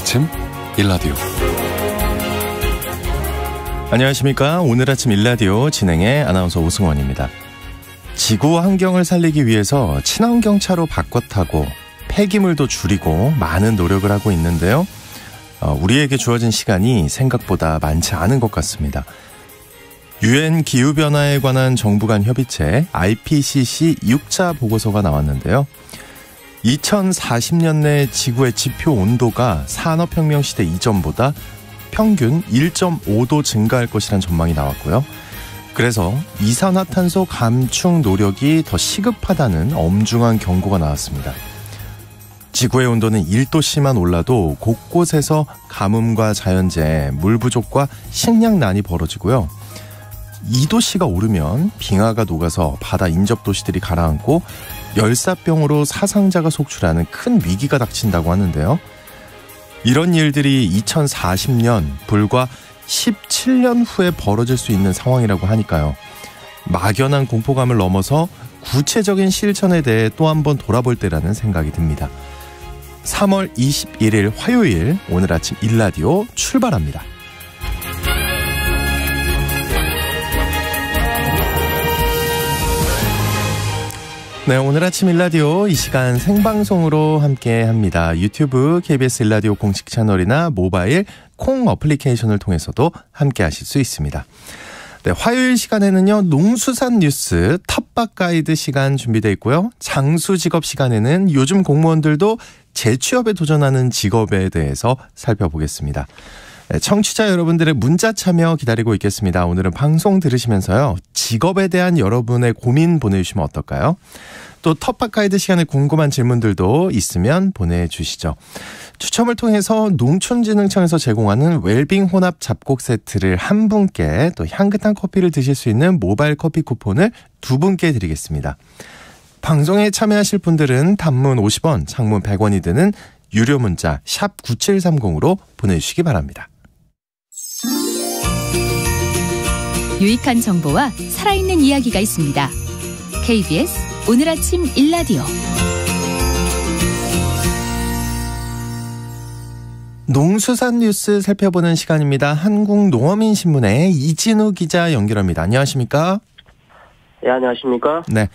아침 일라디오. 안녕하십니까. 오늘 아침 일라디오 진행의 아나운서 오승원입니다. 지구 환경을 살리기 위해서 친환경차로 바꿔 타고 폐기물도 줄이고 많은 노력을 하고 있는데요. 우리에게 주어진 시간이 생각보다 많지 않은 것 같습니다. UN 기후변화에 관한 정부 간 협의체 IPCC 6차 보고서가 나왔는데요. 2040년 내 지구의 지표 온도가 산업혁명 시대 이전보다 평균 1.5도 증가할 것이란 전망이 나왔고요. 그래서 이산화탄소 감축 노력이 더 시급하다는 엄중한 경고가 나왔습니다. 지구의 온도는 1도씨만 올라도 곳곳에서 가뭄과 자연재해, 물 부족과 식량난이 벌어지고요. 2도씨가 오르면 빙하가 녹아서 바다 인접도시들이 가라앉고 열사병으로 사상자가 속출하는 큰 위기가 닥친다고 하는데요. 이런 일들이 2040년, 불과 17년 후에 벌어질 수 있는 상황이라고 하니까요. 막연한 공포감을 넘어서 구체적인 실천에 대해 또 한 번 돌아볼 때라는 생각이 듭니다. 3월 21일 화요일, 오늘 아침 일라디오 출발합니다. 네, 오늘 아침 일라디오 이 시간 생방송으로 함께합니다. 유튜브 KBS 일라디오 공식 채널이나 모바일 콩 어플리케이션을 통해서도 함께하실 수 있습니다. 네, 화요일 시간에는요, 농수산 뉴스 텃밭 가이드 시간 준비되어 있고요. 장수 직업 시간에는 요즘 공무원들도 재취업에 도전하는 직업에 대해서 살펴보겠습니다. 네, 청취자 여러분들의 문자 참여 기다리고 있겠습니다. 오늘은 방송 들으시면서요, 직업에 대한 여러분의 고민 보내주시면 어떨까요? 또 텃밭 가이드 시간에 궁금한 질문들도 있으면 보내주시죠. 추첨을 통해서 농촌진흥청에서 제공하는 웰빙 혼합 잡곡 세트를 한 분께, 또 향긋한 커피를 드실 수 있는 모바일 커피 쿠폰을 두 분께 드리겠습니다. 방송에 참여하실 분들은 단문 50원, 장문 100원이 드는 유료 문자 샵 9730으로 보내주시기 바랍니다. 유익한 정보와 살아있는 이야기가 있습니다. KBS 오늘 아침 일라디오. 농수산 뉴스 살펴보는 시간입니다. 한국농어민신문의 이진우 기자 연결합니다. 안녕하십니까? 네, 안녕하십니까? 네.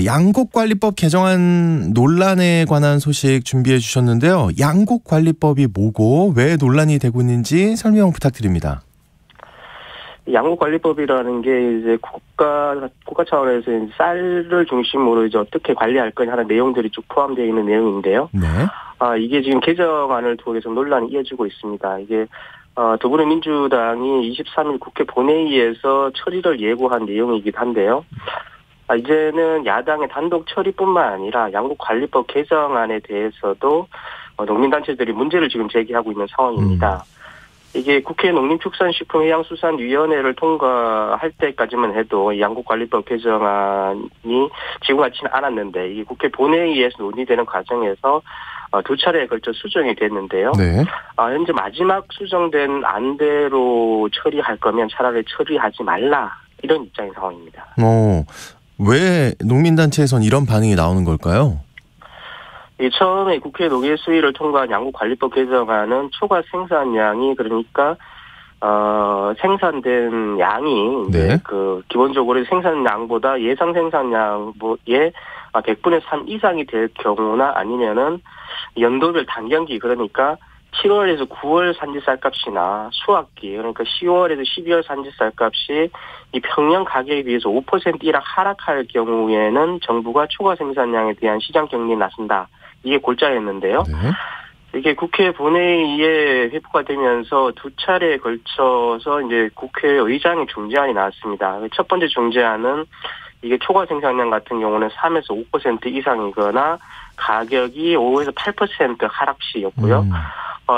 양곡관리법 개정안 논란에 관한 소식 준비해 주셨는데요. 양곡관리법이 뭐고 왜 논란이 되고 있는지 설명 부탁드립니다. 양곡관리법이라는 게 이제 국가 차원에서 이제 쌀을 중심으로 이제 어떻게 관리할 거냐 하는 내용들이 쭉 포함되어 있는 내용인데요. 네. 이게 지금 개정안을 두고 계속 논란이 이어지고 있습니다. 이게 더불어민주당이 23일 국회 본회의에서 처리를 예고한 내용이기도 한데요. 이제는 야당의 단독 처리뿐만 아니라 양곡관리법 개정안에 대해서도 농민단체들이 문제를 지금 제기하고 있는 상황입니다. 이게 국회 농림축산식품해양수산위원회를 통과할 때까지만 해도 양곡관리법 개정안이 지고받지는 않았는데, 이 국회 본회의에서 논의되는 과정에서 두 차례에 걸쳐 수정이 됐는데요. 네. 현재 마지막 수정된 안대로 처리할 거면 차라리 처리하지 말라, 이런 입장인 상황입니다. 왜 농민단체에선 이런 반응이 나오는 걸까요? 처음에 국회 농해수위를 통과한 양곡관리법 개정안은 초과 생산량이, 그러니까 생산된 양이 네. 기본적으로 생산량보다 예상 생산량의 100분의 3 이상이 될 경우나 아니면은 연도별 단경기, 그러니까 7월에서 9월 산지 쌀값이나 수확기, 그러니까 10월에서 12월 산지 쌀값이 이 평년 가격에 비해서 5% 이상 하락할 경우에는 정부가 초과 생산량에 대한 시장 격리에 나선다. 이게 골자였는데요. 네. 이게 국회 본회의에 회부가 되면서 두 차례에 걸쳐서 이제 국회의장의 중재안이 나왔습니다. 첫 번째 중재안은 이게 초과 생산량 같은 경우는 3에서 5% 이상이거나 가격이 5에서 8% 하락 시였고요.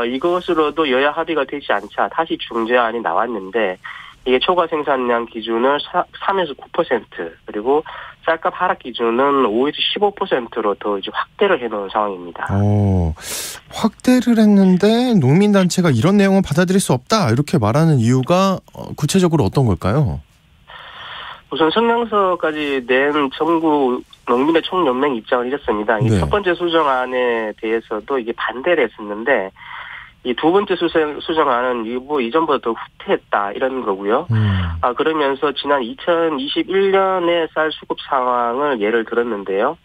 이것으로도 여야 합의가 되지 않자 다시 중재안이 나왔는데, 이게 초과 생산량 기준을 3에서 9%, 그리고 쌀값 하락 기준은 5에서 15%로 더 이제 확대를 해놓은 상황입니다. 확대를 했는데 농민단체가 이런 내용은 받아들일 수 없다, 이렇게 말하는 이유가 구체적으로 어떤 걸까요? 우선 성명서까지 낸 전국 농민의 총연맹 입장을 이랬습니다. 네. 첫 번째 수정안에 대해서도 이게 반대를 했었는데, 이 두 번째 수정안은 이전보다 더 후퇴했다 이런 거고요. 그러면서 지난 2021년의 쌀 수급 상황을 예를 들었는데요.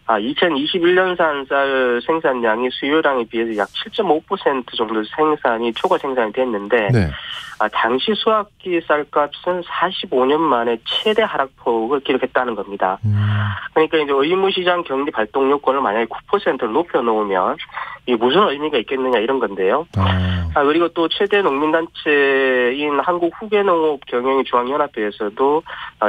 2021년산 쌀 생산량이 수요량에 비해서 약 7.5% 정도 생산이 초과 생산이 됐는데 네. 당시 수학기 쌀값은 45년 만에 최대 하락폭을 기록했다는 겁니다. 그러니까 이제 의무시장 경리 발동 요건을 만약에 9%를 높여놓으면 이게 무슨 의미가 있겠느냐 이런 건데요. 그리고 또 최대 농민단체인 한국후계농업경영중앙연합회에서도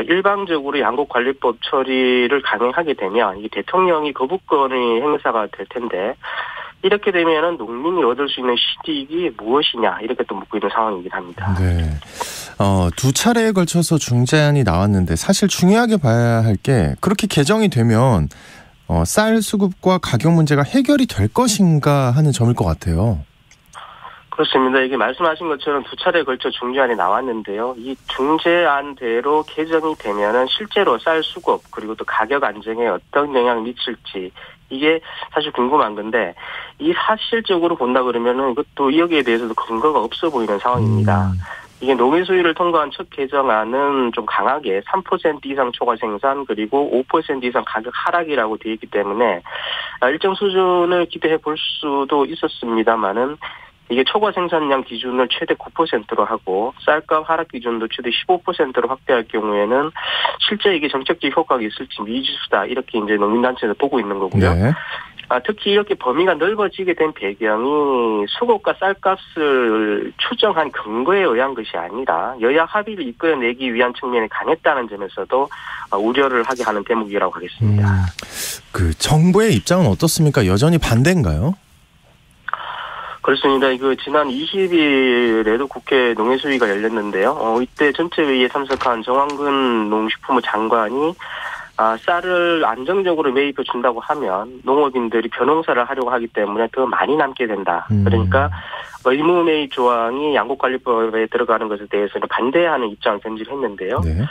일방적으로 양곡관리법 처리를 강행하게 되면 이 대통령이 거부권의 행사가 될 텐데 이렇게 되면은 농민이 얻을 수 있는 이익이 무엇이냐 이렇게 또 묻고 있는 상황이긴 합니다. 네. 두 차례에 걸쳐서 중재안이 나왔는데 사실 중요하게 봐야 할 게 그렇게 개정이 되면 쌀 수급과 가격 문제가 해결이 될 것인가 하는 점일 것 같아요. 그렇습니다. 이게 말씀하신 것처럼 두 차례에 걸쳐 중재안이 나왔는데요. 이 중재안대로 개정이 되면은 실제로 쌀 수급 그리고 또 가격 안정에 어떤 영향을 미칠지 이게 사실 궁금한 건데 이 사실적으로 본다 그러면은 이것도 여기에 대해서도 근거가 없어 보이는 상황입니다. 이게 농해 수위를 통과한 첫 개정안은 좀 강하게 3% 이상 초과 생산 그리고 5% 이상 가격 하락이라고 되어 있기 때문에 일정 수준을 기대해 볼 수도 있었습니다만은 이게 초과 생산량 기준을 최대 9%로 하고 쌀값 하락 기준도 최대 15%로 확대할 경우에는 실제 이게 정책적 효과가 있을지 미지수다 이렇게 이제 농민단체에서 보고 있는 거고요. 네. 특히 이렇게 범위가 넓어지게 된 배경이 수급과 쌀값을 추정한 근거에 의한 것이 아니라 여야 합의를 이끌어내기 위한 측면이 강했다는 점에서도 우려를 하게 하는 대목이라고 하겠습니다. 그 정부의 입장은 어떻습니까? 여전히 반대인가요? 그렇습니다. 지난 20일에도 국회 농해수위가 열렸는데요. 이때 전체회의에 참석한 정황근 농식품부 장관이 쌀을 안정적으로 매입해 준다고 하면 농업인들이 벼농사를 하려고 하기 때문에 더 많이 남게 된다. 그러니까 의무 매입 조항이 양곡관리법에 들어가는 것에 대해서는 반대하는 입장을 변질했는데요. 네.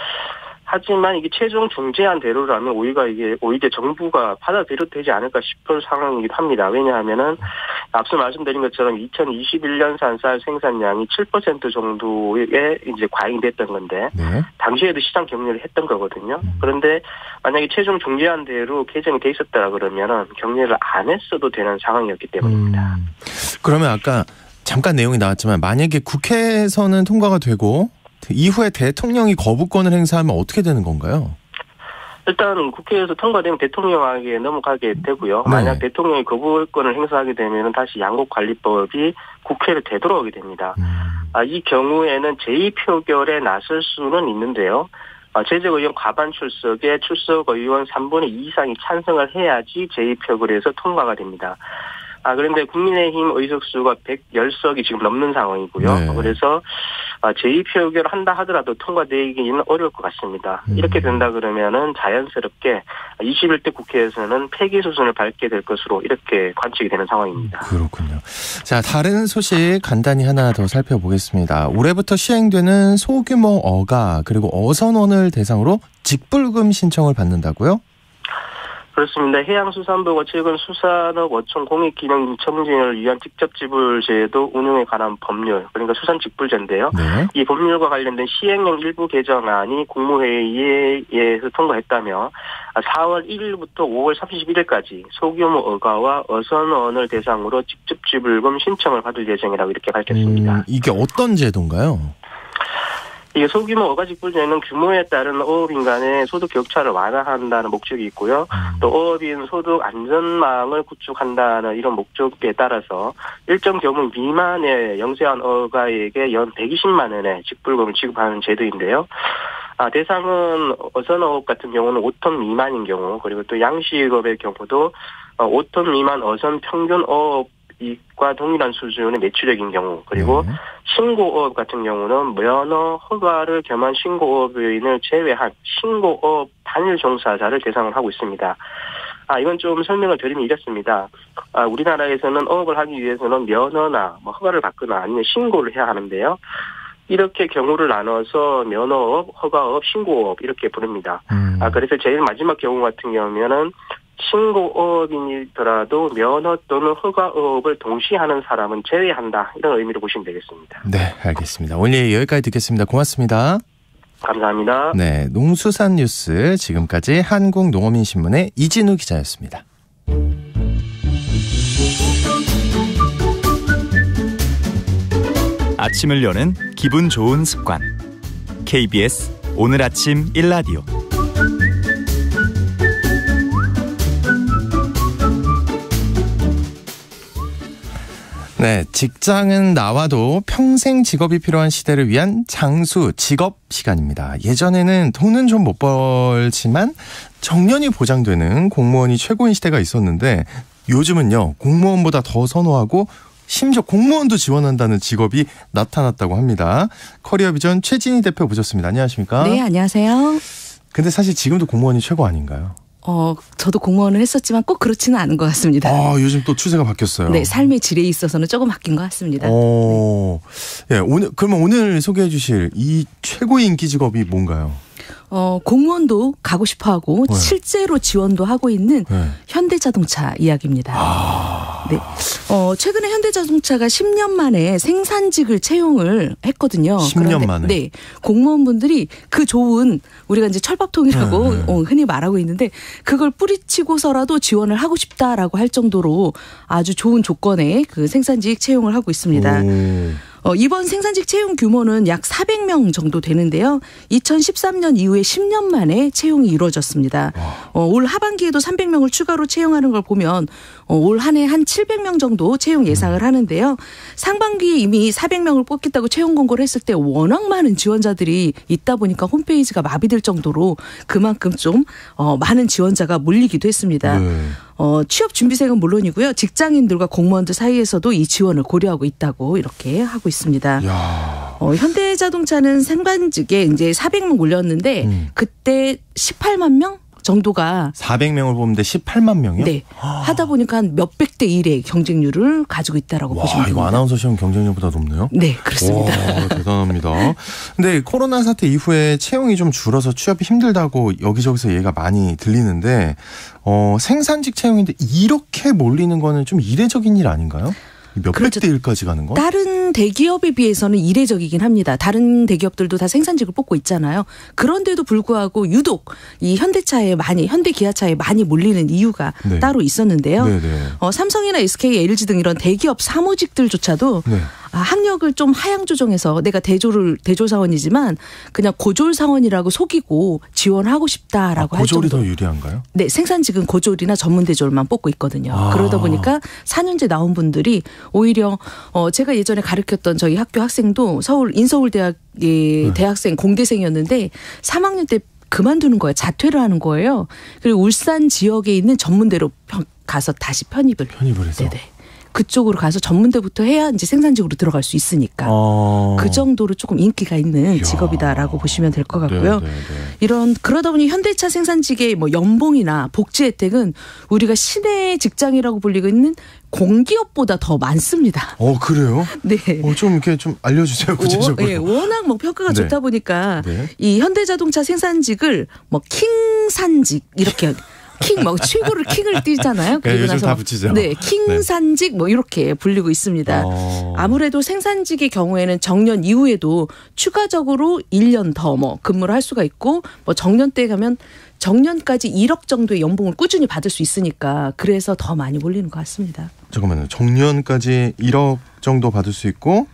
하지만 이게 최종 중재안대로라면 오히려 정부가 받아들여도 되지 않을까 싶을 상황이기도 합니다. 왜냐하면은 앞서 말씀드린 것처럼 2021년산 쌀 생산량이 7% 정도에 이제 과잉이 됐던 건데 네. 당시에도 시장 격리를 했던 거거든요. 그런데 만약에 최종 중재안대로 개정이 돼 있었다 그러면은 격리를 안 했어도 되는 상황이었기 때문입니다. 그러면 아까 잠깐 내용이 나왔지만 만약에 국회에서는 통과가 되고 이후에 대통령이 거부권을 행사하면 어떻게 되는 건가요? 일단 국회에서 통과되면 대통령에게 넘어가게 되고요. 만약 대통령이 거부권을 행사하게 되면 다시 양곡관리법이 국회를 되돌아오게 됩니다. 이 경우에는 제2표결에 나설 수는 있는데요. 제적의원 과반 출석에 출석의원 3분의 2 이상이 찬성을 해야지 제2표결에서 통과가 됩니다. 그런데 국민의힘 의석수가 110석이 지금 넘는 상황이고요. 네. 그래서 제2표결을 한다 하더라도 통과되기는 어려울 것 같습니다. 이렇게 된다 그러면은 자연스럽게 21대 국회에서는 폐기 수순을 밟게 될 것으로 이렇게 관측이 되는 상황입니다. 그렇군요. 자, 다른 소식 간단히 하나 더 살펴보겠습니다. 올해부터 시행되는 소규모 어가 그리고 어선원을 대상으로 직불금 신청을 받는다고요? 그렇습니다. 해양수산부가 최근 수산업 어촌 공익기능 첨진을 위한 직접지불제도 운용에 관한 법률, 그러니까 수산직불제인데요. 네. 이 법률과 관련된 시행령 일부 개정안이 국무회의에서 통과했다며 4월 1일부터 5월 31일까지 소규모 어가와 어선원을 대상으로 직접지불금 신청을 받을 예정이라고 이렇게 밝혔습니다. 이게 어떤 제도인가요? 이게 소규모 어가직불제는 규모에 따른 어업인 간의 소득 격차를 완화한다는 목적이 있고요. 또 어업인 소득 안전망을 구축한다는 이런 목적에 따라서 일정 규모 미만의 영세한 어가에게 연 120만 원의 직불금을 지급하는 제도인데요. 대상은 어선어업 같은 경우는 5톤 미만인 경우, 그리고 또 양식업의 경우도 5톤 미만 어선 평균 어업 이익과 동일한 수준의 매출액인 경우, 그리고 신고어업 같은 경우는 면허 허가를 겸한 신고어업인을 제외한 신고어업 단일 종사자를 대상으로 하고 있습니다. 이건 좀 설명을 드리면 이렇습니다. 우리나라에서는 어업을 하기 위해서는 면허나 허가를 받거나 아니면 신고를 해야 하는데요. 이렇게 경우를 나눠서 면허업, 허가업, 신고업 이렇게 부릅니다. 그래서 제일 마지막 경우 같은 경우면은 신고업이더라도 면허 또는 허가업을 동시에 하는 사람은 제외한다. 이런 의미로 보시면 되겠습니다. 네, 알겠습니다. 오늘 여기까지 듣겠습니다. 고맙습니다. 감사합니다. 네, 농수산 뉴스 지금까지 한국농어민신문의 이진우 기자였습니다. 아침을 여는 기분 좋은 습관. KBS 오늘 아침 1라디오. 네, 직장은 나와도 평생 직업이 필요한 시대를 위한 장수 직업 시간입니다. 예전에는 돈은 좀 못 벌지만 정년이 보장되는 공무원이 최고인 시대가 있었는데 요즘은요, 공무원보다 더 선호하고 심지어 공무원도 지원한다는 직업이 나타났다고 합니다. 커리어비전 최진희 대표 모셨습니다. 안녕하십니까? 네, 안녕하세요. 근데 사실 지금도 공무원이 최고 아닌가요? 저도 공무원을 했었지만 꼭 그렇지는 않은 것 같습니다. 요즘 또 추세가 바뀌었어요. 네, 삶의 질에 있어서는 조금 바뀐 것 같습니다. 네. 예, 그러면 오늘 소개해 주실 이 최고의 인기 직업이 뭔가요? 공무원도 가고 싶어 하고 네. 실제로 지원도 하고 있는 네. 현대자동차 이야기입니다. 네. 최근에 현대자동차가 10년 만에 생산직을 채용을 했거든요. 10년 그런데, 만에? 네. 공무원분들이 그 좋은 우리가 이제 철밥통이라고 흔히 말하고 있는데 그걸 뿌리치고서라도 지원을 하고 싶다라고 할 정도로 아주 좋은 조건의 그 생산직 채용을 하고 있습니다. 이번 생산직 채용 규모는 약 400명 정도 되는데요. 2013년 이후에 10년 만에 채용이 이루어졌습니다. 올 하반기에도 300명을 추가로 채용하는 걸 보면 올 한 해 한 700명 정도 채용 예상을 하는데요. 상반기에 이미 400명을 뽑겠다고 채용 공고를 했을 때 워낙 많은 지원자들이 있다 보니까 홈페이지가 마비될 정도로 그만큼 좀 많은 지원자가 몰리기도 했습니다. 네. 취업 준비생은 물론이고요. 직장인들과 공무원들 사이에서도 이 지원을 고려하고 있다고 이렇게 하고 있습니다. 현대자동차는 생산직에 이제 400명 올렸는데 그때 18만 명 정도가 400명을 뽑는데 18만 명이요? 네. 하다 보니까 한 몇백 대 1의 경쟁률을 가지고 있다라고 보시면 됩니다. 이거 아나운서 시험 경쟁률보다 높네요? 네, 그렇습니다. 와, 대단합니다. 근데 코로나 사태 이후에 채용이 좀 줄어서 취업이 힘들다고 여기저기서 얘기가 많이 들리는데 생산직 채용인데 이렇게 몰리는 거는 좀 이례적인 일 아닌가요? 몇백 대 1까지 가는 거? 다른 대기업에 비해서는 이례적이긴 합니다. 다른 대기업들도 다 생산직을 뽑고 있잖아요. 그런데도 불구하고 유독 이 현대기아차에 많이 몰리는 이유가 네. 따로 있었는데요. 네네. 삼성이나 SK, LG 등 이런 대기업 사무직들조차도 네. 학력을 좀 하향 조정해서 내가 대졸 사원이지만 그냥 고졸 사원이라고 속이고 지원하고 싶다라고 할 정도. 고졸이 더 유리한가요? 네, 생산직은 고졸이나 전문 대졸만 뽑고 있거든요. 그러다 보니까 4년제 나온 분들이 오히려 제가 예전에 가르쳤던 저희 학교 학생도 서울 인서울대학의 대학생 공대생이었는데 3학년 때 그만두는 거예요. 자퇴를 하는 거예요. 그리고 울산 지역에 있는 전문대로 가서 다시 편입을 해서? 네네. 그쪽으로 가서 전문대부터 해야 이제 생산직으로 들어갈 수 있으니까 그 정도로 조금 인기가 있는 직업이다라고 보시면 될 것 같고요. 그러다 보니 현대차 생산직의 뭐 연봉이나 복지 혜택은 우리가 시내 직장이라고 불리고 있는 공기업보다 더 많습니다. 그래요? 네. 좀 이렇게 좀 알려주세요, 구체적으로. 네, 워낙 뭐 평가가 네. 좋다 보니까 네. 이 현대자동차 생산직을 뭐 킹산직 이렇게 최고를 킹을 띄잖아요. 그리고 요즘 나서 다 붙이죠. 네, 킹산직 뭐 이렇게 불리고 있습니다. 아무래도 생산직의 경우에는 정년 이후에도 추가적으로 1년 더 뭐 근무를 할 수가 있고 뭐 정년 때 가면 정년까지 1억 정도의 연봉을 꾸준히 받을 수 있으니까 그래서 더 많이 몰리는 것 같습니다. 잠깐만요. 정년까지 1억 정도 받을 수 있고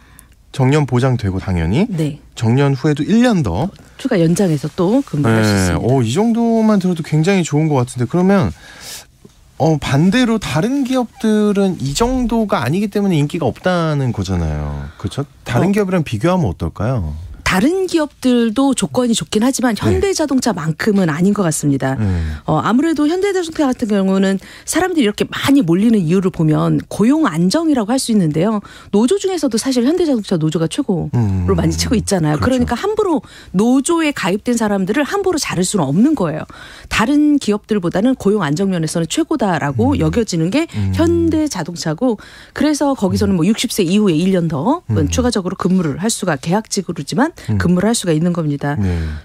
정년 보장되고 당연히 네. 정년 후에도 1년 더 추가 연장해서 또 근무할 수 있습니다. 이 정도만 들어도 굉장히 좋은 것 같은데 그러면 반대로 다른 기업들은 이 정도가 아니기 때문에 인기가 없다는 거잖아요. 그렇죠? 다른 기업이랑 비교하면 어떨까요? 다른 기업들도 조건이 좋긴 하지만 현대자동차만큼은 아닌 것 같습니다. 아무래도 현대자동차 같은 경우는 사람들이 이렇게 많이 몰리는 이유를 보면 고용 안정이라고 할 수 있는데요. 노조 중에서도 사실 현대자동차 노조가 최고로 많이 치고 있잖아요. 그렇죠. 그러니까 함부로 노조에 가입된 사람들을 함부로 자를 수는 없는 거예요. 다른 기업들보다는 고용 안정 면에서는 최고다라고 여겨지는 게 현대자동차고 그래서 거기서는 뭐 60세 이후에 1년 더 추가적으로 근무를 할 수가 계약직으로지만 근무를 할 수가 있는 겁니다.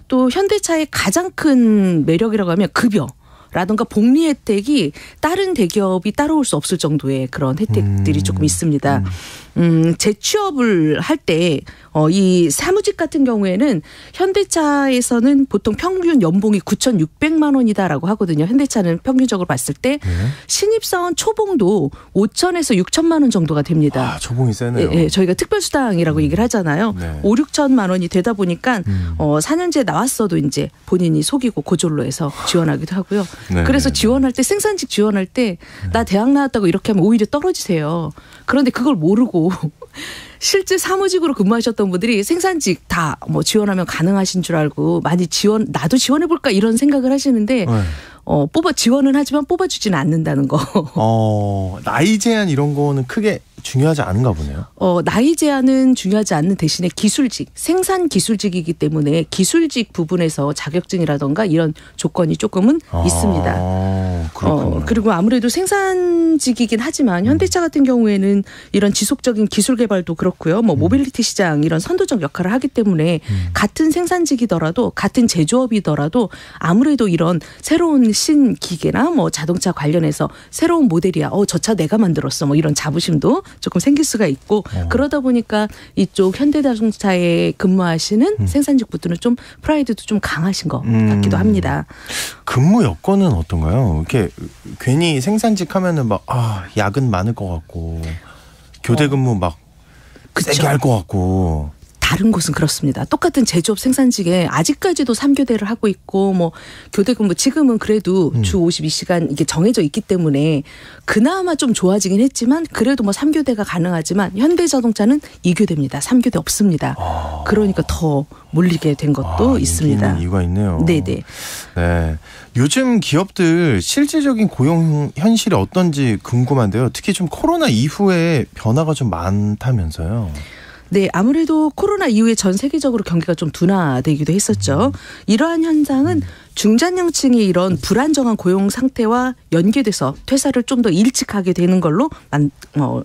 또 현대차의 가장 큰 매력이라고 하면 급여. 라든가 복리 혜택이 다른 대기업이 따라올 수 없을 정도의 그런 혜택들이 조금 있습니다. 재취업을 할 때 이 사무직 같은 경우에는 현대차에서는 보통 평균 연봉이 9,600만 원이다라고 하거든요. 현대차는 평균적으로 봤을 때 신입사원 초봉도 5천에서 6천만 원 정도가 됩니다. 아, 초봉이 세네요. 네, 저희가 특별수당이라고 얘기를 하잖아요. 네. 5, 6천만 원이 되다 보니까 4년제 나왔어도 이제 본인이 속이고 고졸로 해서 지원하기도 하고요. 네. 그래서 지원할 때 생산직 지원할 때 나 대학 나왔다고 이렇게 하면 오히려 떨어지세요. 그런데 그걸 모르고 실제 사무직으로 근무하셨던 분들이 생산직 다 뭐 지원하면 가능하신 줄 알고 많이 나도 지원해볼까 이런 생각을 하시는데 네. 지원은 하지만 뽑아주지는 않는다는 거. 나이 제한 이런 거는 크게 중요하지 않은가 보네요. 나이 제한은 중요하지 않는 대신에 기술직, 생산 기술직이기 때문에 기술직 부분에서 자격증이라던가 이런 조건이 조금은 있습니다. 그렇군요. 그리고 아무래도 생산직이긴 하지만 현대차 같은 경우에는 이런 지속적인 기술 개발도 그렇고요. 뭐 모빌리티 시장 이런 선도적 역할을 하기 때문에 같은 생산직이더라도 같은 제조업이더라도 아무래도 이런 새로운 신기계나 뭐 자동차 관련해서 새로운 모델이야. 저 차 내가 만들었어. 뭐 이런 자부심도 조금 생길 수가 있고 그러다 보니까 이쪽 현대자동차에 근무하시는 생산직분들은 좀 프라이드도 좀 강하신 것 같기도 합니다. 근무 여건은 어떤가요? 이렇게 괜히 생산직 하면은 막 야근 많을 것 같고 교대 근무 막 세게 할 것 같고. 다른 곳은 그렇습니다. 똑같은 제조업 생산직에 아직까지도 3교대를 하고 있고 뭐 교대 근무 지금은 그래도 주 52시간 이게 정해져 있기 때문에 그나마 좀 좋아지긴 했지만 그래도 뭐 3교대가 가능하지만 현대자동차는 2교대입니다. 3교대 없습니다. 그러니까 더 몰리게 된 것도 있습니다. 이유가 있네요. 네네. 네. 요즘 기업들 실질적인 고용 현실이 어떤지 궁금한데요. 특히 좀 코로나 이후에 변화가 좀 많다면서요. 네, 아무래도 코로나 이후에 전 세계적으로 경기가 좀 둔화되기도 했었죠. 이러한 현상은 중장년층의 이런 불안정한 고용 상태와 연계돼서 퇴사를 좀 더 일찍 하게 되는 걸로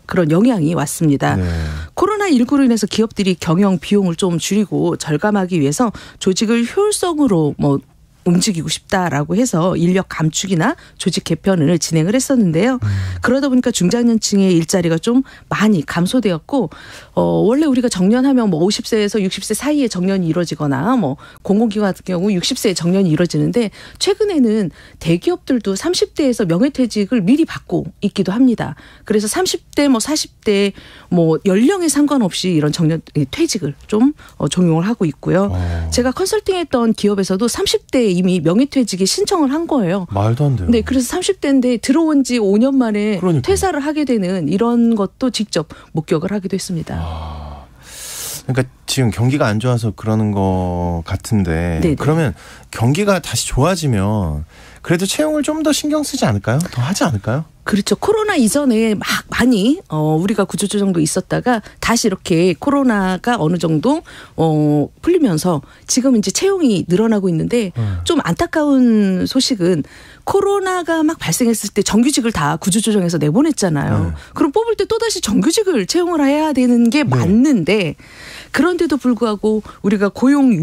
그런 영향이 왔습니다. 네. 코로나19로 인해서 기업들이 경영 비용을 좀 줄이고 절감하기 위해서 조직을 효율성으로 움직이고 싶다라고 해서 인력 감축이나 조직 개편을 진행을 했었는데요. 그러다 보니까 중장년층의 일자리가 좀 많이 감소되었고 원래 우리가 정년하면 50세에서 60세 사이에 정년이 이루어지거나 공공기관 같은 경우 60세에 정년이 이루어지는데 최근에는 대기업들도 30대에서 명예퇴직을 미리 받고 있기도 합니다. 그래서 30대 40대 연령에 상관없이 이런 정년 퇴직을 좀 종용을 하고 있고요. 제가 컨설팅했던 기업에서도 30대에 이미 명예퇴직에 신청을 한 거예요. 말도 안 돼요. 네, 그래서 30대인데 들어온 지 5년 만에 퇴사를 하게 되는 이런 것도 직접 목격을 하기도 했습니다. 그러니까 지금 경기가 안 좋아서 그러는 것 같은데 네네. 그러면 경기가 다시 좋아지면 그래도 채용을 좀 더 신경 쓰지 않을까요? 더 하지 않을까요? 그렇죠. 코로나 이전에 막 많이 우리가 구조조정도 있었다가 다시 이렇게 코로나가 어느 정도 풀리면서 지금 이제 채용이 늘어나고 있는데 좀 안타까운 소식은 코로나가 막 발생했을 때 정규직을 다 구조조정해서 내보냈잖아요. 그럼 뽑을 때 또다시 정규직을 채용을 해야 되는 게 맞는데 그런데도 불구하고 우리가 고용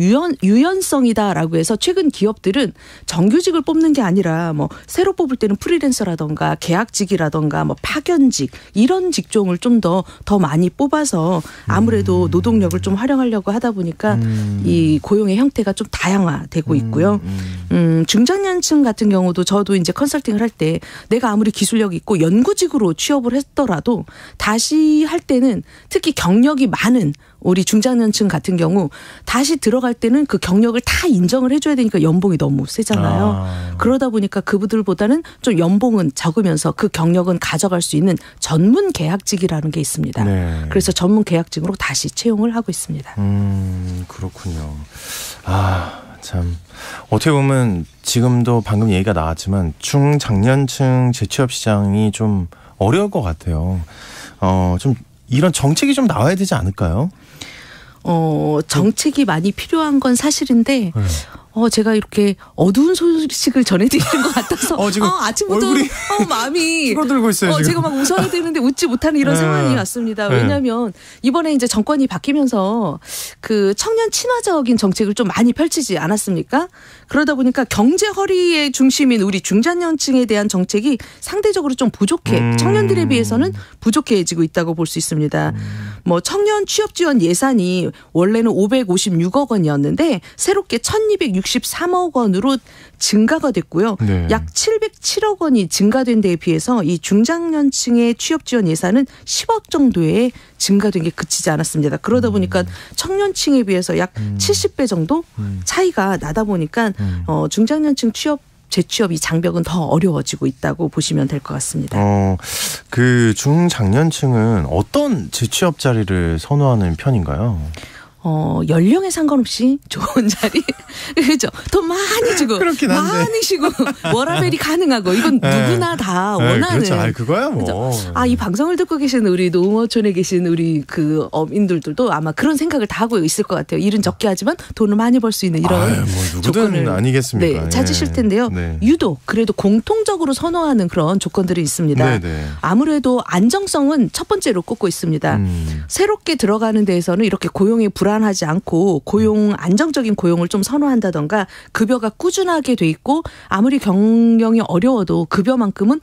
유연성이다라고 해서 최근 기업들은 정규직을 뽑는 게 아니라 새로 뽑을 때는 프리랜서라던가 계약직이라던가 파견직 이런 직종을 좀 더 많이 뽑아서 아무래도 노동력을 좀 활용하려고 하다 보니까 이 고용의 형태가 좀 다양화되고 있고요. 중장년층 같은 경우도 저도 이제 컨설팅을 할 때 내가 아무리 기술력이 있고 연구직으로 취업을 했더라도 다시 할 때는 특히 경력이 많은 우리 중장년층 같은 경우 다시 들어갈 때는 그 경력을 다 인정을 해줘야 되니까 연봉이 너무 세잖아요. 그러다 보니까 그분들보다는 좀 연봉은 적으면서 그 경력은 가져갈 수 있는 전문 계약직이라는 게 있습니다. 네. 그래서 전문 계약직으로 다시 채용을 하고 있습니다. 그렇군요. 참 어떻게 보면 지금도 방금 얘기가 나왔지만 중장년층 재취업 시장이 좀 어려울 것 같아요. 좀 이런 정책이 좀 나와야 되지 않을까요? 정책이 많이 필요한 건 사실인데 제가 이렇게 어두운 소식을 전해드리는 것 같아서 지금 아침부터 얼굴이 마음이 줄어들고 있어요. 지금. 제가 막 웃어야 되는데 웃지 못하는 이런 상황이 왔습니다. 왜냐하면 이번에 이제 정권이 바뀌면서 그 청년 친화적인 정책을 좀 많이 펼치지 않았습니까? 그러다 보니까 경제 허리의 중심인 우리 중장년층에 대한 정책이 상대적으로 좀 부족해 청년들에 비해서는 부족해지고 있다고 볼 수 있습니다. 뭐 청년 취업 지원 예산이 원래는 556억 원이었는데 새롭게 1,263억 원으로 증가가 됐고요. 네. 약 707억 원이 증가된 데에 비해서 이 중장년층의 취업 지원 예산은 10억 정도에 증가된 게 그치지 않았습니다. 그러다 보니까 청년층에 비해서 약 70배 정도 차이가 나다 보니까 중장년층 재취업 이 장벽은 더 어려워지고 있다고 보시면 될 것 같습니다. 그 중장년층은 어떤 재취업 자리를 선호하는 편인가요? 연령에 상관없이 좋은 자리. 그렇죠. 돈 많이 주고. 그렇긴 한데. 많이 쉬고. 워라밸이 가능하고. 이건 누구나 다 원하는. 그렇죠. 그거야 뭐. 그렇죠? 이 방송을 듣고 계신 우리 농어촌에 계신 우리 그 어민들도 아마 그런 생각을 다 하고 있을 것 같아요. 일은 적게 하지만 돈을 많이 벌 수 있는 이런 누구든 조건을 아니겠습니까? 찾으실 텐데요. 네. 유독 그래도 공통적으로 선호하는 그런 조건들이 있습니다. 네네. 아무래도 안정성은 첫 번째로 꼽고 있습니다. 새롭게 들어가는 데에서는 이렇게 고용이 불안하지 않고 안정적인 고용을 좀 선호한다던가 급여가 꾸준하게 돼 있고 아무리 경영이 어려워도 급여만큼은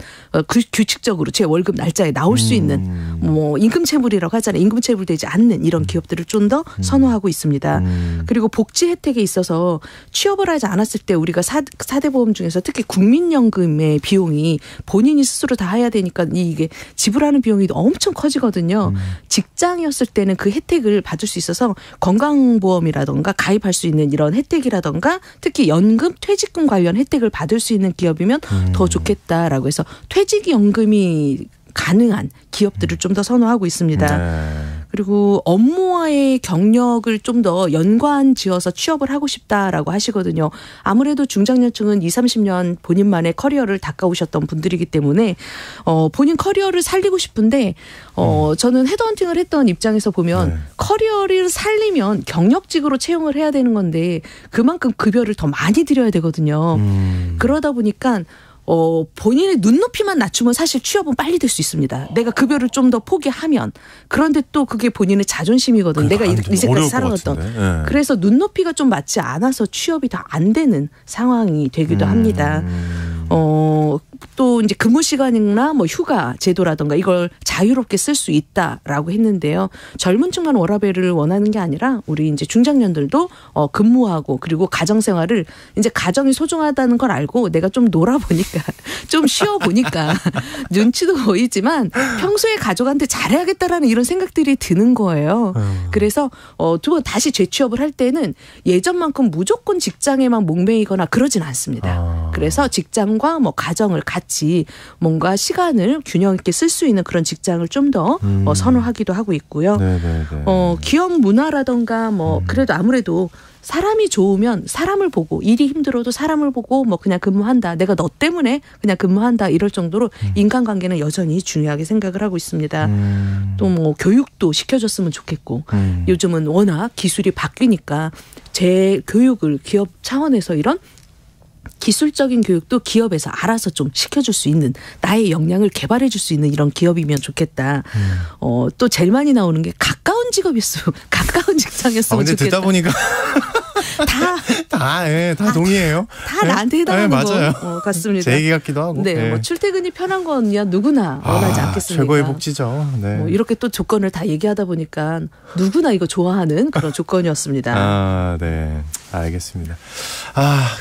규칙적으로 제 월급 날짜에 나올 수 있는 뭐 임금체불이라고 하잖아요. 임금체불되지 않는 이런 기업들을 좀 더 선호하고 있습니다. 그리고 복지 혜택에 있어서 취업을 하지 않았을 때 우리가 4대 보험 중에서 특히 국민연금의 비용이 본인이 스스로 다 해야 되니까 이게 지불하는 비용이 엄청 커지거든요. 직장이었을 때는 그 혜택을 받을 수 있어서 건강보험이라던가 가입할 수 있는 이런 혜택이라던가 특히 연금, 퇴직금 관련 혜택을 받을 수 있는 기업이면 더 좋겠다라고 해서 퇴직연금이 가능한 기업들을 좀 더 선호하고 있습니다. 네. 그리고 업무와의 경력을 좀 더 연관 지어서 취업을 하고 싶다라고 하시거든요. 아무래도 중장년층은 20, 30년 본인만의 커리어를 닦아오셨던 분들이기 때문에 본인 커리어를 살리고 싶은데 저는 헤드헌팅을 했던 입장에서 보면 커리어를 살리면 경력직으로 채용을 해야 되는 건데 그만큼 급여를 더 많이 드려야 되거든요. 그러다 보니까 본인의 눈높이만 낮추면 사실 취업은 빨리 될 수 있습니다. 내가 급여를 좀 더 포기하면. 그런데 또 그게 본인의 자존심이거든요. 내가 이제까지 살아왔던. 네. 그래서 눈높이가 좀 맞지 않아서 취업이 다 안 되는 상황이 되기도 합니다. 또 이제 근무 시간이나 뭐 휴가 제도라든가 이걸 자유롭게 쓸 수 있다라고 했는데요. 젊은 층만 워라밸을 원하는 게 아니라 우리 이제 중장년들도 근무하고 그리고 가정 생활을 이제 가정이 소중하다는 걸 알고 내가 좀 놀아보니까 좀 쉬어보니까 눈치도 보이지만 평소에 가족한테 잘해야겠다라는 이런 생각들이 드는 거예요. 그래서 두 번 다시 재취업을 할 때는 예전만큼 무조건 직장에만 목매이거나 그러진 않습니다. 그래서 직장과 뭐 가정을 같이 뭔가 시간을 균형 있게 쓸 수 있는 그런 직장을 좀 더 선호하기도 하고 있고요. 기업 문화라던가 뭐 그래도 아무래도 사람이 좋으면 사람을 보고 일이 힘들어도 사람을 보고 뭐 그냥 근무한다. 내가 너 때문에 그냥 근무한다. 이럴 정도로 인간관계는 여전히 중요하게 생각을 하고 있습니다. 또 뭐 교육도 시켜줬으면 좋겠고 요즘은 워낙 기술이 바뀌니까 재교육을 기업 차원에서 이런 기술적인 교육도 기업에서 알아서 좀 시켜줄 수 있는 나의 역량을 개발해 줄 수 있는 이런 기업이면 좋겠다. 또 제일 많이 나오는 게 가까운 직업이었으면 가까운 직장이었으면 근데 좋겠다. 듣다 보니까 다 동의해요. 다 나한테 해당하는 맞아요. 거 같습니다. 제 얘기 같기도 하고. 네, 뭐 출퇴근이 편한 건야 누구나 원하지 않겠습니까? 최고의 복지죠. 네. 뭐 이렇게 또 조건을 다 얘기하다 보니까 누구나 이거 좋아하는 그런 조건이었습니다. 네. 알겠습니다.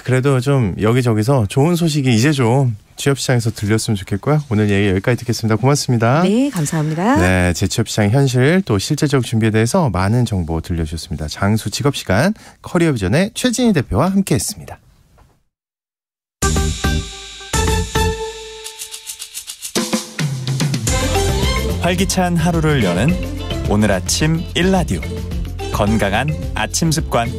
그래도 좀 여기저기서 좋은 소식이 이제 좀 취업시장에서 들렸으면 좋겠고요. 오늘 얘기 여기까지 듣겠습니다. 고맙습니다. 네, 감사합니다. 네, 재취업시장 현실 또 실제적 준비에 대해서 많은 정보 들려주셨습니다. 장수 직업시간 커리어비전의 최진희 대표와 함께했습니다. 활기찬 하루를 여는 오늘 아침 1라디오 건강한 아침 습관.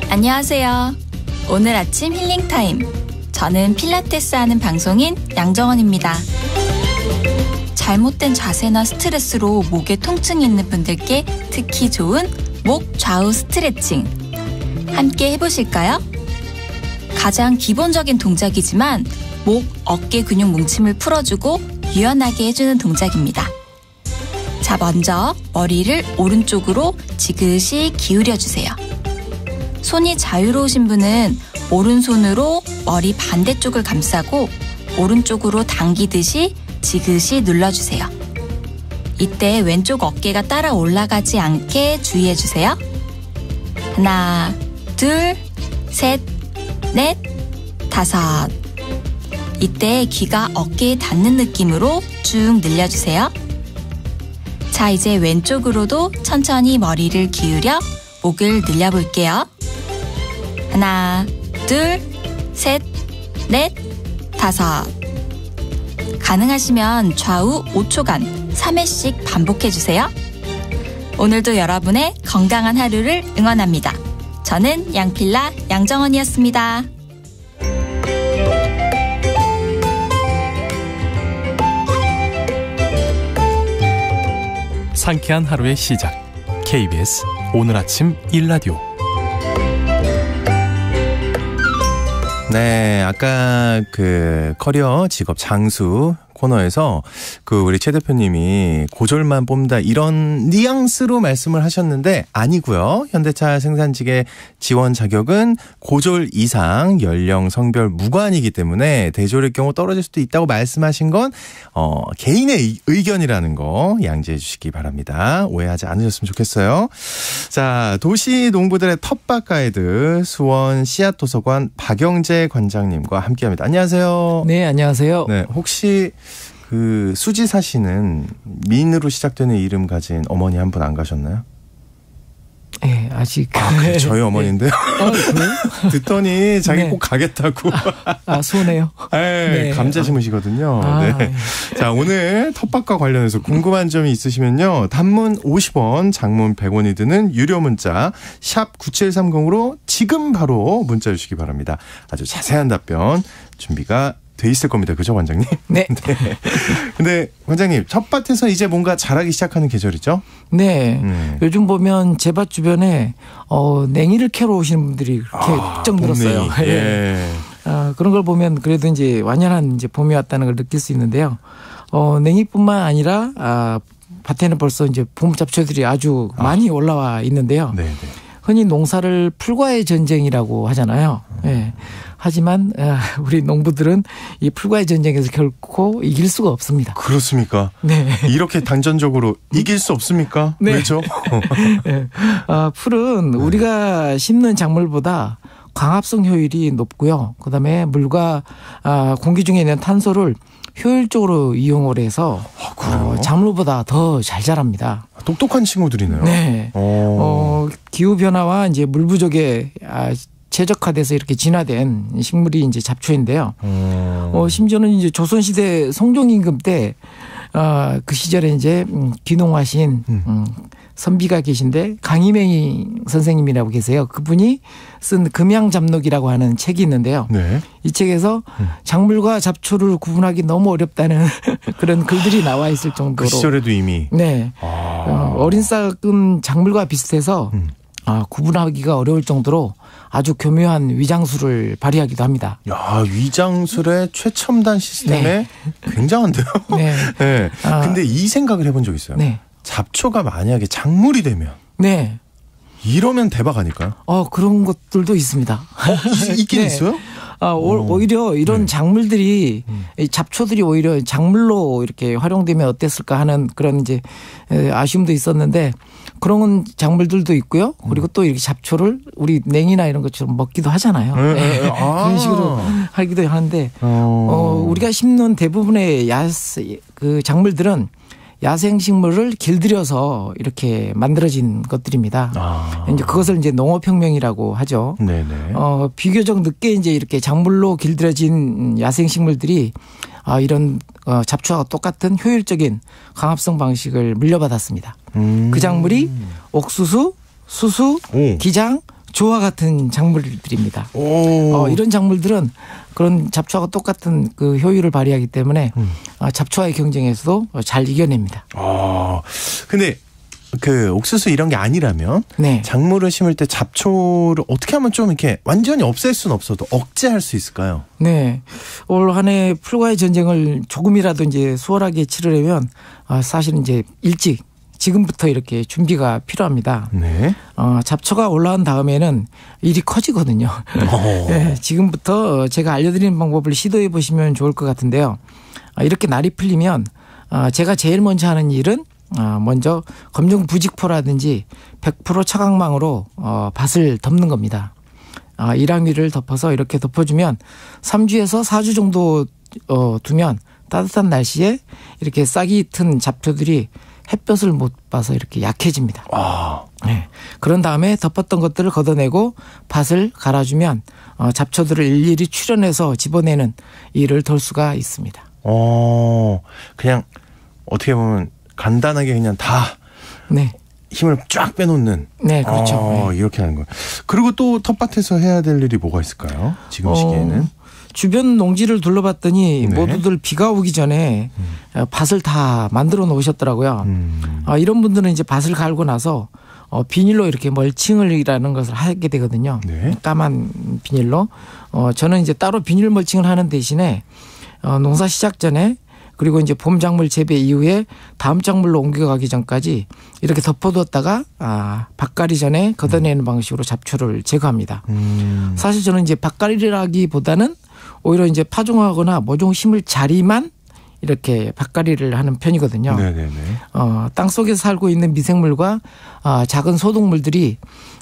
안녕하세요. 오늘 아침 힐링타임. 저는 필라테스 하는 방송인 양정원입니다. 잘못된 자세나 스트레스로 목에 통증이 있는 분들께 특히 좋은 목 좌우 스트레칭. 함께 해보실까요? 가장 기본적인 동작이지만 목, 어깨 근육 뭉침을 풀어주고 유연하게 해주는 동작입니다. 자, 먼저 머리를 오른쪽으로 지그시 기울여주세요. 손이 자유로우신 분은 오른손으로 머리 반대쪽을 감싸고 오른쪽으로 당기듯이 지그시 눌러주세요. 이때 왼쪽 어깨가 따라 올라가지 않게 주의해주세요. 하나, 둘, 셋, 넷, 다섯. 이때 귀가 어깨에 닿는 느낌으로 쭉 늘려주세요. 자, 이제 왼쪽으로도 천천히 머리를 기울여 목을 늘려볼게요. 하나, 둘, 셋, 넷, 다섯. 가능하시면 좌우 5초간 3회씩 반복해주세요. 오늘도 여러분의 건강한 하루를 응원합니다. 저는 양필라 양정원이었습니다. 상쾌한 하루의 시작. KBS 오늘 아침 1라디오. 네, 아까 그 커리어 직업 장수 코너에서 그 우리 최 대표님이 고졸만 뽑는다 이런 뉘앙스로 말씀을 하셨는데 아니고요. 현대차 생산직의 지원 자격은 고졸 이상 연령 성별 무관이기 때문에 대졸일 경우 떨어질 수도 있다고 말씀하신 건 개인의 의견이라는 거 양지해 주시기 바랍니다. 오해하지 않으셨으면 좋겠어요. 자, 도시 농부들의 텃밭 가이드 수원 씨앗도서관 박영재 관장님과 함께합니다. 안녕하세요. 네, 안녕하세요. 네, 혹시 그 수지사 씨는 민으로 시작되는 이름 가진 어머니 한 분 안 가셨나요? 네, 아직. 그래, 저희 어머니인데요. 그래요? 듣더니 자기 네. 꼭 가겠다고. 수원해요. 네, 감자 심으시거든요. 네. 자, 오늘 텃밭과 관련해서 궁금한 점이 있으시면요. 단문 50원, 장문 100원이 드는 유료 문자 샵 9730으로 지금 바로 문자 주시기 바랍니다. 아주 자세한 답변 준비가 돼 있을 겁니다. 그죠, 관장님? 네. 네. 근데 관장님, 텃밭에서 이제 뭔가 자라기 시작하는 계절이죠? 네. 요즘 보면 제 밭 주변에 냉이를 캐러 오시는 분들이 그렇게 훌쩍 늘었어요. 예. 그런 걸 보면 그래도 이제 완연한 이제 봄이 왔다는 걸 느낄 수 있는데요. 냉이뿐만 아니라 밭에는 벌써 이제 봄 잡초들이 아주 많이 올라와 있는데요. 네, 네. 흔히 농사를 풀과의 전쟁이라고 하잖아요. 네. 하지만 우리 농부들은 이 풀과의 전쟁에서 결코 이길 수가 없습니다. 그렇습니까? 네. 이렇게 단전적으로 이길 수 없습니까? 네. 왜죠? 네. 풀은 우리가 심는 작물보다 광합성 효율이 높고요. 그다음에 물과 공기 중에 있는 탄소를 효율적으로 이용을 해서 작물보다 더 잘 자랍니다. 똑똑한 친구들이네요. 네. 기후 변화와 이제 물 부족에 최적화돼서 이렇게 진화된 식물이 이제 잡초인데요. 심지어는 이제 조선시대 성종임금 때 그 시절에 이제 귀농하신 선비가 계신데 강희맹이 선생님이라고 계세요. 그분이 쓴 금양잡록이라고 하는 책이 있는데요. 네. 이 책에서 작물과 잡초를 구분하기 너무 어렵다는 그런 글들이 나와 있을 정도로. 그 시절에도 이미. 네. 어린 싹은 작물과 비슷해서 구분하기가 어려울 정도로 아주 교묘한 위장술을 발휘하기도 합니다. 야, 위장술의 최첨단 시스템에 네. 굉장한데요. 네. 네. 근데 이 생각을 해본 적 있어요. 네. 잡초가 만약에 작물이 되면. 네. 이러면 대박 아닐까요? 그런 것들도 있습니다. 있긴 네. 있어요? 오히려 이런 작물들이 잡초들이 오히려 작물로 이렇게 활용되면 어땠을까 하는 그런 이제 아쉬움도 있었는데 그런 작물들도 있고요. 그리고 또 이렇게 잡초를 우리 냉이나 이런 것처럼 먹기도 하잖아요. 네. 그런 식으로 하기도 하는데 우리가 심는 대부분의 그 작물들은 야생식물을 길들여서 이렇게 만들어진 것들입니다. 이제 그것을 이제 농업혁명이라고 하죠. 네네. 비교적 늦게 이제 이렇게 작물로 길들여진 야생식물들이 이런 잡초와 똑같은 효율적인 광합성 방식을 물려받았습니다. 그 작물이 옥수수, 수수, 기장, 조와 같은 작물들입니다. 이런 작물들은 그런 잡초와 똑같은 그 효율을 발휘하기 때문에 잡초와의 경쟁에서도 잘 이겨냅니다. 근데 그 옥수수 이런 게 아니라면 네. 작물을 심을 때 잡초를 어떻게 하면 좀 이렇게 완전히 없앨 수는 없어도 억제할 수 있을까요? 네. 올 한 해 풀과의 전쟁을 조금이라도 이제 수월하게 치르려면 사실은 이제 일찍 지금부터 이렇게 준비가 필요합니다. 네. 잡초가 올라온 다음에는 일이 커지거든요. 네, 지금부터 제가 알려드리는 방법을 시도해 보시면 좋을 것 같은데요. 이렇게 날이 풀리면 제가 제일 먼저 하는 일은 먼저 검정 부직포라든지 100% 차광망으로 밭을 덮는 겁니다. 일항 위를 덮어서 이렇게 덮어주면 3주에서 4주 정도 두면 따뜻한 날씨에 이렇게 싹이 튼 잡초들이 햇볕을 못 봐서 이렇게 약해집니다. 네. 그런 다음에 덮었던 것들을 걷어내고 밭을 갈아주면 잡초들을 일일이 출현해서 집어내는 일을 덜 수가 있습니다. 그냥 어떻게 보면 간단하게 그냥 다 네. 힘을 쫙 빼놓는. 네, 그렇죠. 네. 이렇게 하는 거예요. 그리고 또 텃밭에서 해야 될 일이 뭐가 있을까요? 지금 시기에는. 주변 농지를 둘러봤더니 네. 모두들 비가 오기 전에 밭을 다 만들어 놓으셨더라고요. 이런 분들은 이제 밭을 갈고 나서 비닐로 이렇게 멀칭을이라는 것을 하게 되거든요. 네. 까만 비닐로. 저는 이제 따로 비닐 멀칭을 하는 대신에 농사 시작 전에 그리고 이제 봄 작물 재배 이후에 다음 작물로 옮겨가기 전까지 이렇게 덮어두었다가 밭갈이 전에 걷어내는 방식으로 잡초를 제거합니다. 사실 저는 이제 밭갈이라기보다는 오히려 이제 파종하거나 모종 심을 자리만 이렇게 밭갈이를 하는 편이거든요. 네네네. 땅 속에 살고 있는 미생물과 작은 소동물들이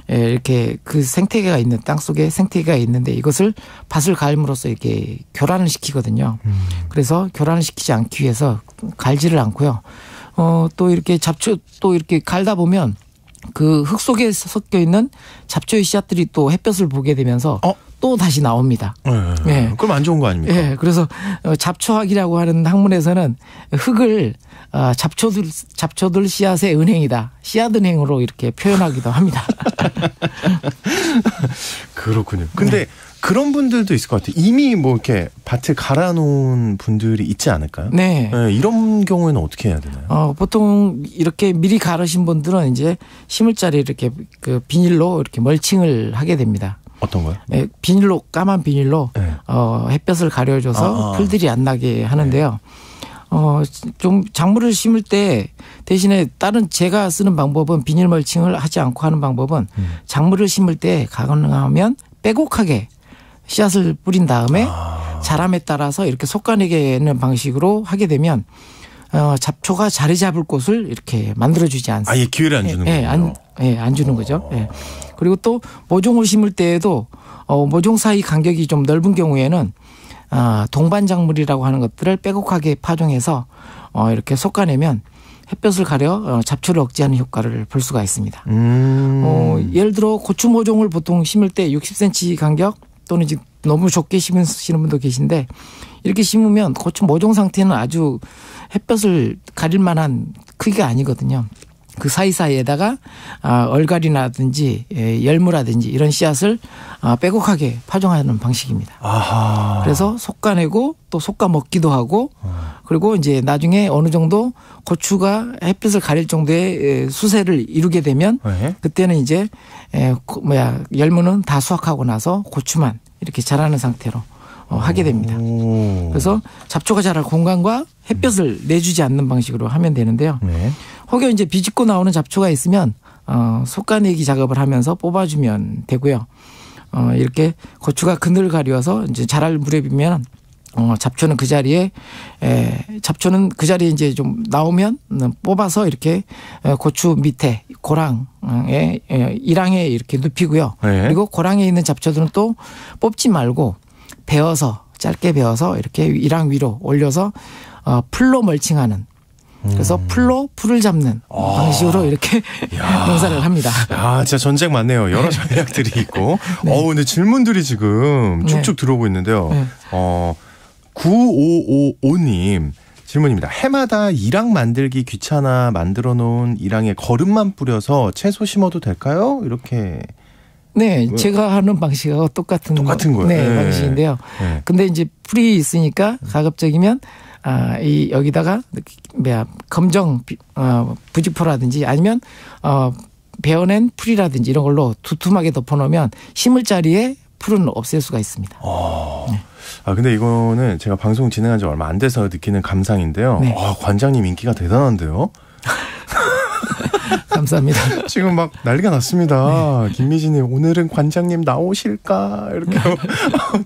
이렇게 그 생태계가 있는 땅 속에 생태계가 있는데 이것을 밭을 갈므로써 이렇게 교란을 시키거든요. 그래서 교란을 시키지 않기 위해서 갈지를 않고요. 또 이렇게 잡초 또 이렇게 갈다 보면 그 흙 속에 섞여 있는 잡초의 씨앗들이 또 햇볕을 보게 되면서 또 다시 나옵니다. 네. 그럼 안 좋은 거 아닙니까? 네. 그래서 잡초학이라고 하는 학문에서는 흙을 잡초들 씨앗의 은행이다. 씨앗 은행으로 이렇게 표현하기도 합니다. 그렇군요. 근데 그런 분들도 있을 것 같아요. 이미 뭐 이렇게 밭을 갈아놓은 분들이 있지 않을까요? 네. 이런 경우에는 어떻게 해야 되나요? 보통 이렇게 미리 갈으신 분들은 이제 심을 자리 이렇게 그 비닐로 이렇게 멀칭을 하게 됩니다. 어떤 거요? 네, 비닐로 까만 비닐로 네. 햇볕을 가려줘서 풀들이 안 나게 하는데요. 좀 작물을 심을 때 대신에 다른 제가 쓰는 방법은 비닐 멀칭을 하지 않고 하는 방법은 작물을 심을 때 가능하면 빼곡하게 씨앗을 뿌린 다음에 자람에 따라서 이렇게 솎아내는 방식으로 하게 되면 잡초가 자리 잡을 곳을 이렇게 만들어주지 않습니다. 아예 기회를 안 주는 거예요? 안 주는 거죠. 그리고 또 모종을 심을 때에도 모종 사이 간격이 좀 넓은 경우에는 동반 작물이라고 하는 것들을 빼곡하게 파종해서 이렇게 솎아내면 햇볕을 가려 잡초를 억제하는 효과를 볼 수가 있습니다. 예를 들어 고추 모종을 보통 심을 때 60cm 간격 또는 이제 너무 좁게 심으시는 분도 계신데 이렇게 심으면 고추 모종 상태는 아주 햇볕을 가릴 만한 크기가 아니거든요. 그 사이사이에다가 얼갈이라든지 열무라든지 이런 씨앗을 빼곡하게 파종하는 방식입니다. 그래서 솎아내고 또 솎아 먹기도 하고 그리고 이제 나중에 어느 정도 고추가 햇빛을 가릴 정도의 수세를 이루게 되면 그때는 이제 열무는 다 수확하고 나서 고추만 이렇게 자라는 상태로 하게 됩니다. 그래서 잡초가 자랄 공간과 햇볕을 내주지 않는 방식으로 하면 되는데요. 혹여 이제 비집고 나오는 잡초가 있으면 솎아내기 작업을 하면서 뽑아주면 되고요. 이렇게 고추가 그늘 가려서 이제 자랄 무렵이면 잡초는 그 자리에 이제 좀 나오면 뽑아서 이렇게 고추 밑에 고랑에 일항에 이렇게 눕히고요. 그리고 고랑에 있는 잡초들은 또 뽑지 말고 베어서 짧게 베어서 이렇게 일항 위로 올려서 풀로 멀칭하는 그래서 풀로 풀을 잡는 방식으로 이렇게 농사를 합니다. 진짜 전쟁 많네요. 여러 전략들이 있고. 근데 질문들이 지금 쭉쭉 들어오고 있는데요. 9555님 질문입니다. 해마다 일항 만들기 귀찮아 만들어 놓은 일항에 거름만 뿌려서 채소 심어도 될까요? 이렇게 네, 제가 하는 방식하고 똑같은 거예요. 네, 네. 방식인데요. 네. 근데 이제 풀이 있으니까 가급적이면 이 여기다가 검정 부직포라든지 아니면 베어낸 풀이라든지 이런 걸로 두툼하게 덮어놓으면 심을 자리에 풀은 없앨 수가 있습니다. 네. 근데 이거는 제가 방송 진행한 지 얼마 안 돼서 느끼는 감상인데요. 네. 관장님 인기가 대단한데요. 감사합니다. 지금 막 난리가 났습니다. 네. 김미진님 오늘은 관장님 나오실까 이렇게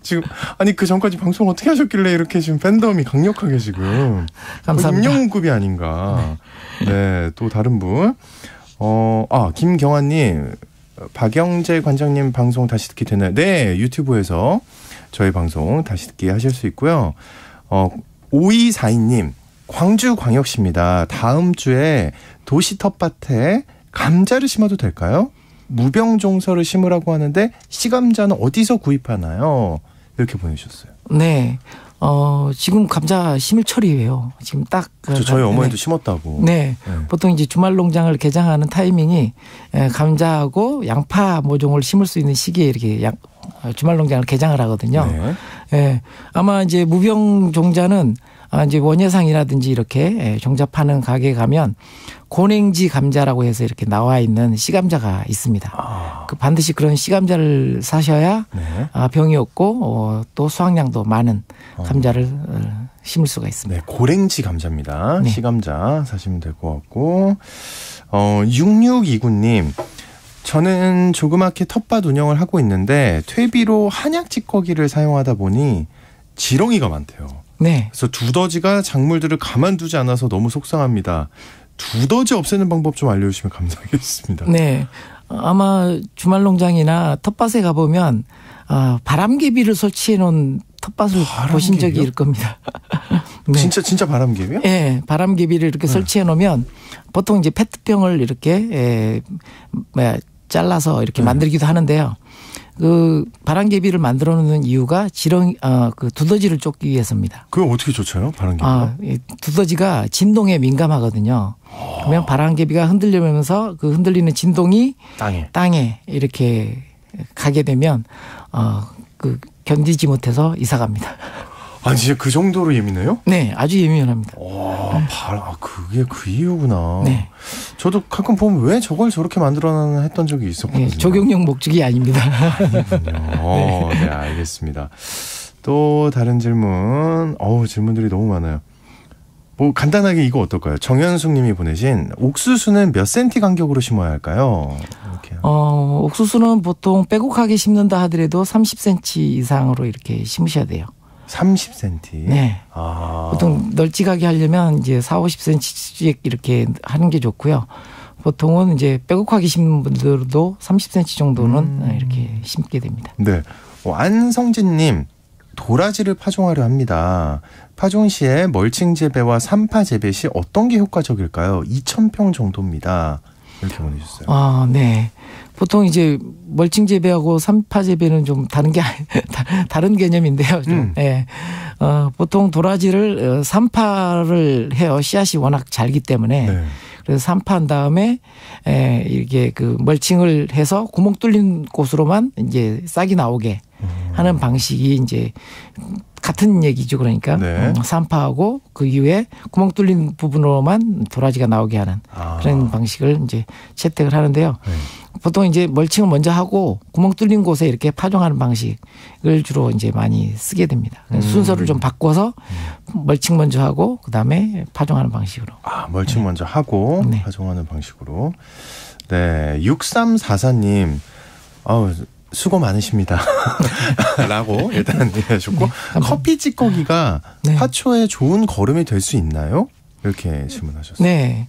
지금 아니 그 전까지 방송 어떻게 하셨길래 이렇게 지금 팬덤이 강력하게 지금 감사합니다. 임영웅급이 아닌가. 네, 또 다른 분 김경환님 박영재 관장님 방송 다시 듣기 되나요? 네, 유튜브에서 저희 방송 다시 듣기 하실 수 있고요. 5242님 광주광역시입니다. 다음 주에 도시 텃밭에 감자를 심어도 될까요? 무병종서를 심으라고 하는데 씨감자는 어디서 구입하나요? 이렇게 보내주셨어요. 네. 지금 감자 심을 철이에요. 지금 딱. 저희 어머니도 심었다고. 네. 보통 이제 주말 농장을 개장하는 타이밍이 감자하고 양파 모종을 심을 수 있는 시기에 이렇게 주말 농장을 개장을 하거든요. 네. 네. 아마 이제 무병 종자는 이제 원예상이라든지 이렇게 종자 파는 가게에 가면 고냉지 감자라고 해서 이렇게 나와 있는 씨감자가 있습니다. 반드시 그런 씨감자를 사셔야 네. 병이 없고 또 수확량도 많은 감자를 심을 수가 있습니다. 네, 고랭지 감자입니다. 네. 씨감자 사시면 될 것 같고 6629님 저는 조그맣게 텃밭 운영을 하고 있는데 퇴비로 한약 찌꺼기를 사용하다 보니 지렁이가 많대요. 네. 그래서 두더지가 작물들을 가만두지 않아서 너무 속상합니다. 두더지 없애는 방법 좀 알려주시면 감사하겠습니다. 네. 아마 주말 농장이나 텃밭에 가보면 바람개비를 설치해 놓은 텃밭을 보신 적이 있을 겁니다. 네. 진짜 바람개비요? 네. 바람개비를 이렇게 설치해 놓으면 보통 이제 페트병을 이렇게 잘라서 이렇게 만들기도 하는데요. 그 바람개비를 만들어 놓는 이유가 그 두더지를 쫓기 위해서입니다. 그걸 어떻게 쫓아요? 바람개비가? 두더지가 진동에 민감하거든요. 그러면 바람개비가 흔들리면서 그 흔들리는 진동이 땅에 이렇게 가게 되면 그 견디지 못해서 이사 갑니다. 진짜 그 정도로 예민해요? 네, 아주 예민합니다. 그게 그 이유구나. 네. 저도 가끔 보면 왜 저걸 저렇게 만들어놨나 했던 적이 있었거든요. 네, 적용용 목적이 아닙니다. 아니군요. 네, 알겠습니다. 또 다른 질문. 질문들이 너무 많아요. 간단하게 이거 어떨까요? 정현숙 님이 보내신 옥수수는 몇 센티 간격으로 심어야 할까요? 이렇게. 옥수수는 보통 빼곡하게 심는다 하더라도 30cm 이상으로 이렇게 심으셔야 돼요. 30cm? 네. 보통 널찍하게 하려면 이제 40-50cm씩 이렇게 하는 게 좋고요. 보통은 이제 빼곡하게 심는 분들도 30cm 정도는 이렇게 심게 됩니다. 네. 안성진님, 도라지를 파종하려 합니다. 파종 시에 멀칭 재배와 산파 재배 시 어떤 게 효과적일까요? 2,000평 정도입니다. 이렇게 보내주셨어요. 네. 보통 이제 멀칭 재배하고 산파 재배는 좀 다른 개념인데요. 네. 보통 도라지를 산파를 해요. 씨앗이 워낙 잘기 때문에. 네. 그래서 산파한 다음에 이게 그 멀칭을 해서 구멍 뚫린 곳으로만 이제 싹이 나오게 하는 방식이 이제 같은 얘기죠. 그러니까 네. 산파하고 그 이후에 구멍 뚫린 부분으로만 도라지가 나오게 하는 그런 방식을 이제 채택을 하는데요. 네. 보통 이제 멀칭을 먼저 하고 구멍 뚫린 곳에 이렇게 파종하는 방식을 주로 이제 많이 쓰게 됩니다. 순서를 좀 바꿔서 멀칭 먼저 하고 그다음에 파종하는 방식으로. 멀칭 먼저 하고 네. 파종하는 방식으로. 네. 6344님. 수고 많으십니다. 라고 일단 얘기하셨고 커피 찌꺼기가 화초에 좋은 거름이 될 수 있나요? 이렇게 질문하셨어요. 네.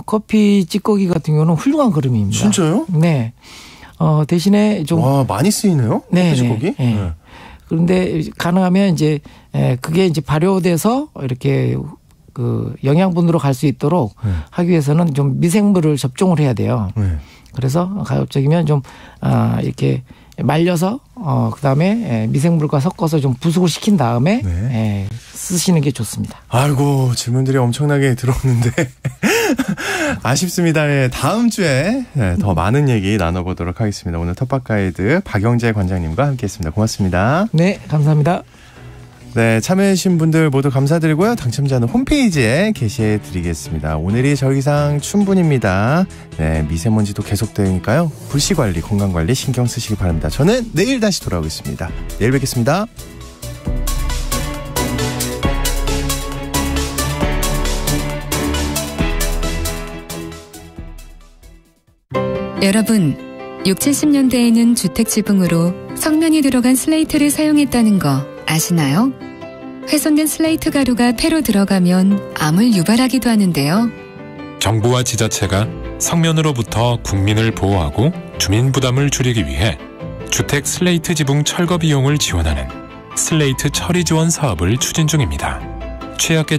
커피 찌꺼기 같은 경우는 훌륭한 거름입니다. 진짜요? 네. 대신에 좀. 많이 쓰이네요? 네. 커피 찌꺼기? 네. 그런데 가능하면 이제 그게 이제 발효돼서 이렇게 그 영양분으로 갈 수 있도록 하기 위해서는 좀 미생물을 접종을 해야 돼요. 네. 그래서 가급적이면 좀 이렇게 말려서 그다음에 미생물과 섞어서 좀 부숙을 시킨 다음에 쓰시는 게 좋습니다. 아이고 질문들이 엄청나게 들어오는데 아쉽습니다. 예, 다음 주에 더 많은 얘기 나눠보도록 하겠습니다. 오늘 텃밭 가이드 박영재 관장님과 함께했습니다. 고맙습니다. 네, 감사합니다. 네, 참여해주신 분들 모두 감사드리고요. 당첨자는 홈페이지에 게시해드리겠습니다. 오늘이 저기상 춘분입니다. 네, 미세먼지도 계속되니까요. 불씨관리, 건강관리 신경 쓰시기 바랍니다. 저는 내일 다시 돌아오겠습니다. 내일 뵙겠습니다. 여러분, 60, 70년대에는 주택 지붕으로 성면이 들어간 슬레이트를 사용했다는 거 아시나요? 훼손된 슬레이트 가루가 폐로 들어가면 암을 유발하기도 하는데요. 정부와 지자체가 성면으로부터 국민을 보호하고 주민 부담을 줄이기 위해 주택 슬레이트 지붕 철거 비용을 지원하는 슬레이트 처리 지원 사업을 추진 중입니다. 취약계